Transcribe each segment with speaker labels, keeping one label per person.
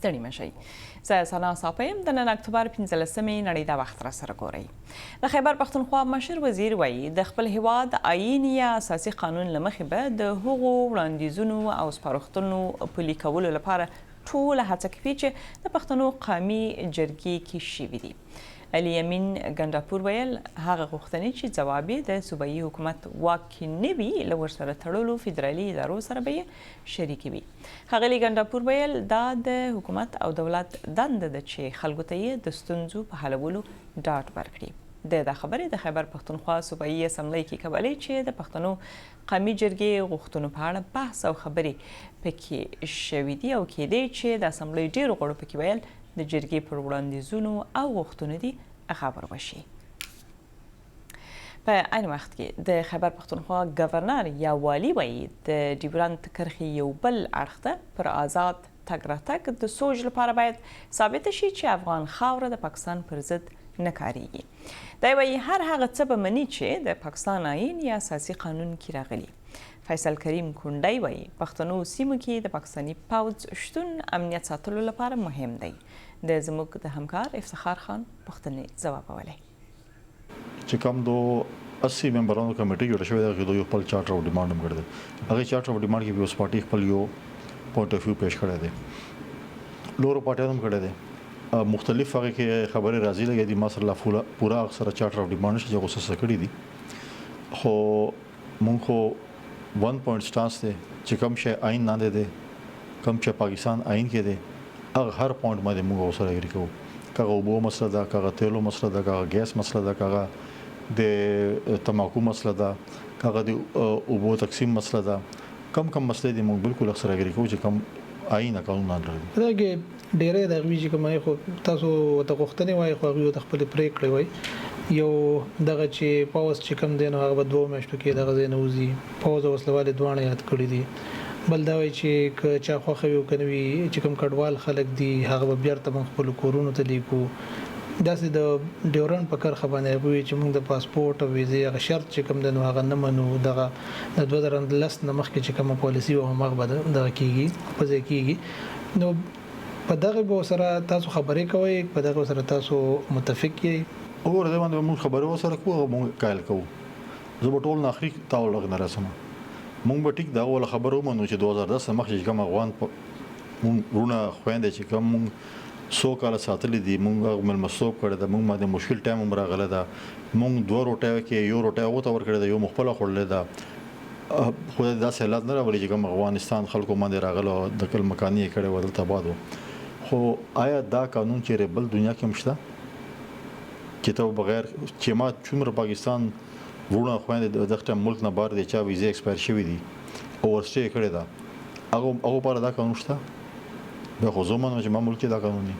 Speaker 1: ستړي مشئ. زه سنا صافیم د نن اکتوبر 15مې نړۍ دا وخت را سره ګورئ. د خیبر پښتونخوا مشر وزیر وایي د خپل هیواد آیین یا اساسي قانون له مخې به د هغو وړاندیزونو او سپارښتنو پلي کولو لپاره ټوله هڅه کوي چې د پښتنو قومي جرګې کې شوي دي. علي امین ګنډاپور ویل هغه غوښتنې چې ځواب یې د صوبایي حکومت واک کې نه وي له ورسره تړلو فدرالي ادارو سره به یې شریکې وي. ښاغلي ګنډاپور ویل دا د حکومت او دولت دنده ده چې خلکو ته یې د ستونزو په حلولو ډاډ ورکړي. دا خبرې د خیبر پښتونخوا صوبایي اسمبلۍ کې کولې چې د پښتنو قومي جرګې غوښتنو په اړه بحث او خبرې پکې شوي دي او کېدی چې د اسمبلۍ ډېرو غړو پکې ویل د جرګې پر وړاندیزونو او غوښتنو دي خبر وشي. په عین وخت کې د خیبر پښتونخوا گورنر یا والی وایي د ډیورنډ کرښې یو بل اړخ ته پر آزاد تګ راتګ د سوچ لپاره باید ثابت شي چې افغان خاوره د پاکستان پر ضد نه کاریږي. دی وایي هر هغه څه به مني چې د پاکستان آیین یا اساسي قانون کې راغلي. فیصل کریم کونډی وایي پښتنو سیمو کې د پاکستاني پوځ شتون امنیت ساتلو لپاره مهم دی. د زموږ د همکار افتخار خان پوښتنې ځوابولی.
Speaker 2: چې کوم دو 80 ممبرانو کمیټې جوړه شوې ده هغې یو خپل چارټر او ډیمانډ هم کړی دی. هغې چارټر او ډیمانډ کې به اوس پارټي خپل یو پوینټ اف ویو پیش کړی دی. نورو پارټیانو هم کړی دی. مختلف هغې کې خبرې راځي لګیا دي ما سره پوره سره چارټر او ډیمانډ چې هغه څه کړي دي خو مونږ خو 1 پوینټ سټانس دی چې کوم شی آیین لاندې دی کوم چې پاکستان آیین کې دی هغه هر پوینټ باندې موږ سره اګری کوو. کاغه اوبو مسله ده کاغه تیلو مسله ده کاغه ګیس مسله ده کاغه د تماکو مسله ده کاغه د اوبو تقسیم مسله ده کم مسله دي موږ بالکل سره اګری کوو چې کم آیین قانون نه لري.
Speaker 3: دا کې ډېرې د غوي چې کومه خو تاسو ته غوښتنې وای خو غوي د خپل پریکړې وای یو دغه چې پاوس چې کم دین هغه 2 میاشتو کې دغه زینوزي پاوز وسلواله دوانه یاد کړی دي. بل دا وای چې چا خوخه یو کنوي چې کوم کډوال خلک دي هغه بیرته من خپل کورونو ته لیکو داسې د ډیورنډ په کرخه باندې وي چې موږ د پاسپورت او ویزې هغه شرط چې کوم د هغه نه منو دغه د 2010 نه مخکې چې کومه پالیسی او هغه بده دغه کیږي په ځای کیږي نو په دغه به سره تاسو خبرې کوئ په دغه سره تاسو متفق یې
Speaker 2: اور د باندې موږ خبرې سره کوو موږ کال کوو زه په ټول ناخري تاول لګ نه رسم مونږ به ټیک دا ول خبرو منو چې 2010 مخکې کوم افغان مونږ رونه خويندې چې کوم مونږ 100 کال ساتلې دي مونږ ملمسوب کړی دا مونږ باندې مشکل ټایم عمر غله دا مونږ 2 روټه کې یو روټه او تور کړی دا یو مخبل خورلې دا خو دا سهلات نه راولي چې کوم افغانستان خلکو باندې راغله د کل مکاني کړي ودل تبادو خو آیا دا قانون چې بل دنیا کې مشته چې ته بغیر چې ما څومره پاکستان ورونه خويندې دغه ملک نه بار دي چې ویزه ایکسپایر شوی دي او ورسته کړی دا هغه پر دا قانون شته به خو زمونږ چې ما ملک دا قانون دي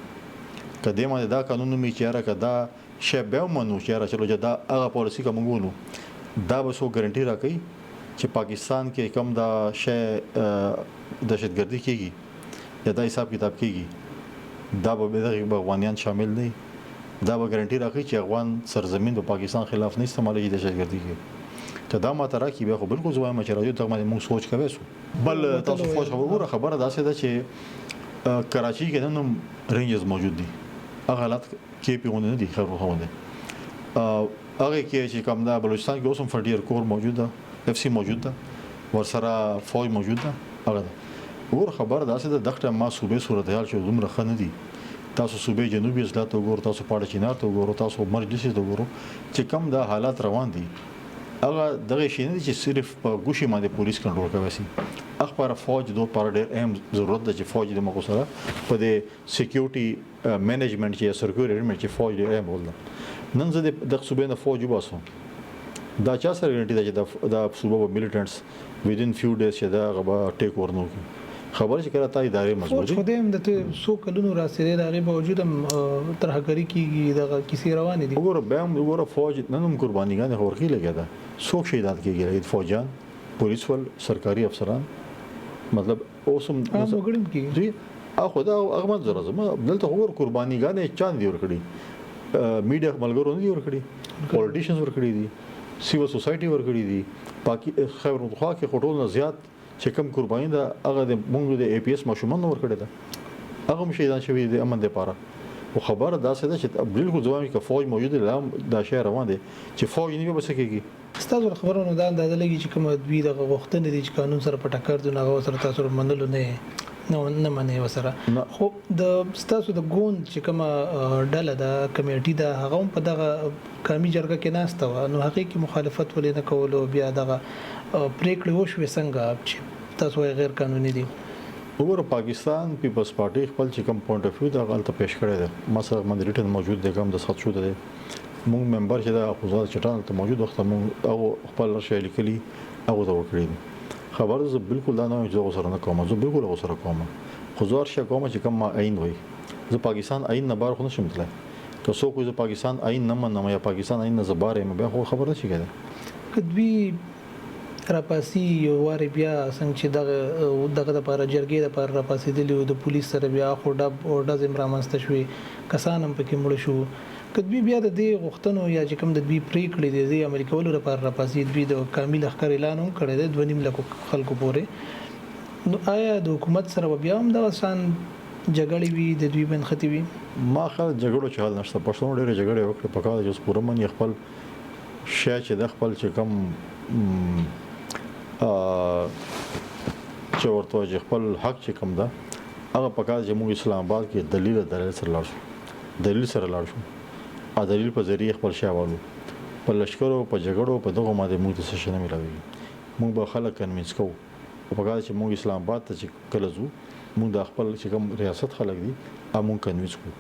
Speaker 2: کله ما دا قانون می چیرې کدا شبه منو چیرې چلو دا هغه پالیسی کوم غوونو دا به سو ګارانټي راکړي چې پاکستان کې کم دا شی دهشتګردي کیږي یا دا حساب کتاب کیږي دا به د افغانیان شامل نه دا به ګارانټي راکړي چې افغان سرزمین د پاکستان خلاف نه استعمالي د دهشتګردي کې ته دا ماته راکې به خو بالکل زوای ما چې راځو ته موږ سوچ کوي سو بل تاسو خبره دا څه ده چې کراچي کې نن رینجز موجود دي هغه حالت کې پیونه دي خبره هونه هغه کې چې کوم دا بلوچستان کې اوسم فرډیر کور موجود ده اف سي موجود ده ورسره فوج موجود ده هغه ور خبره دا څه ده دغه ما صوبې صورتحال چې دومره خنه دي تاسو صوبې جنوبي اصلاح ته وګورئ تاسو پاړه چینار ته وګورئ تاسو مجلس ته وګورئ چې کم دا حالات روان دي هغه دغه شي نه چې صرف په ګوشي باندې پولیس کنټرول کوي سي اخبار فوج دوه پر ډېر اهم ضرورت ده چې فوج د مکو سره په دې سکیورټي منیجمنت چې سرکوري ریمنټ چې فوج ډېر اهم ول نن زه د صوبې نه فوج وباسم دا چا سره ګارانټي ده چې دا صوبې ملیټنټس ویدین فیو ډیز چې دا غبا ټیک ورنو خبر چې کړه تا ادارې مضبوطی
Speaker 3: خو دې د سو کلونو راسره د هغه باوجود ترهګری کیږي د کیسې روان دي
Speaker 2: وګوره فوج نن قربانیګان هورخي لګیا ده څوک شهیدات کیږي فوجان پولیس ول سرکاري افسران مطلب اوسم
Speaker 3: وګړم کیږي
Speaker 2: اخو دا هغه منځره زما دلته وګور قربانیګان چاند دی ورکړي میډیا ملګرو نه دی ورکړي پولیټیشنز ورکړي دي سیول سوسایټي ورکړي دي پاکي خیبر پختونخوا کې خټول نه زیات چې کوم قرباني دا هغه د مونږ د اي پی اس مشومان ور کړی دا هغه هم شهیدان شوي د امن لپاره او خبره داسې ده چې بالکل ځوامي که فوج موجود لا دا شی روان دي چې فوج نه به سکیږي
Speaker 3: ستاسو خبرونو دا اندازه لګي چې کوم دوی د غوښتنې دي چې قانون سره په ټکر دي هغه سره تاسو منلو نه منې وسره خو د ستاسو د ګوند چې کوم ډله د کمیټې د هغه په دغه قومي جرګه کې ناشته و نو حقیقي مخالفت ولې نه کولو بیا دغه پریکړه وشوي څنګه چې تاسو غیر قانوني دي
Speaker 2: وګوره پاکستان پیپلز پارټي خپل چې کوم پوینټ اف ویو دا غلطه پیش کړی دی مثلا من ریټن موجود دی کوم د سخت شو دی مونږ ممبر چې دا خو چټان ته موجود وخت مونږ او خپل شی لیکلي هغه ته وکړي خبر زه بالکل دا نه چې سره نه کوم زه بالکل سره کوم خو زه شي کوم چې کوم عین وي زه پاکستان عین نه بار خو نشم تلای که څوک زه پاکستان عین نه منم یا پاکستان عین نه زباره مې به خو خبر نشي کېده
Speaker 3: کدوی راپاسي یو واره بیا څنګه چې دغه لپاره جرګې لپاره راپاسي دي د پولیس سره بیا خو د زمرامنست شوي کسان هم پکې مړ شو کدوی بیا د دې غوښتنو یا چې کوم د دوی پریکړې دي امریکایانو لپاره راپاسي دوی د کامل اخکار اعلان هم کړی دی 2.5 لک خلکو پورې نو آیا د حکومت سره بیا هم د وسان جګړې وي د دوی بن ختی وي
Speaker 2: ما خل جګړو چال نشته پښتون ډېر جګړې وکړي په کال چې پوره من خپل شې چې د خپل چې کوم چې ورته چې خپل حق چې کوم ده هغه په کال چې موږ اسلام آباد کې دلیل سره لاړ شو ا دلیل په ذریعہ خپل شاوالو په لشکرو په جګړو په دغه ماده موږ څه شنه ملوي موږ به خلک کنوینس کوو په کال چې موږ اسلام آباد ته چې کله زو موږ د خپل چې کوم ریاست خلک دي موږ کنوینس کوو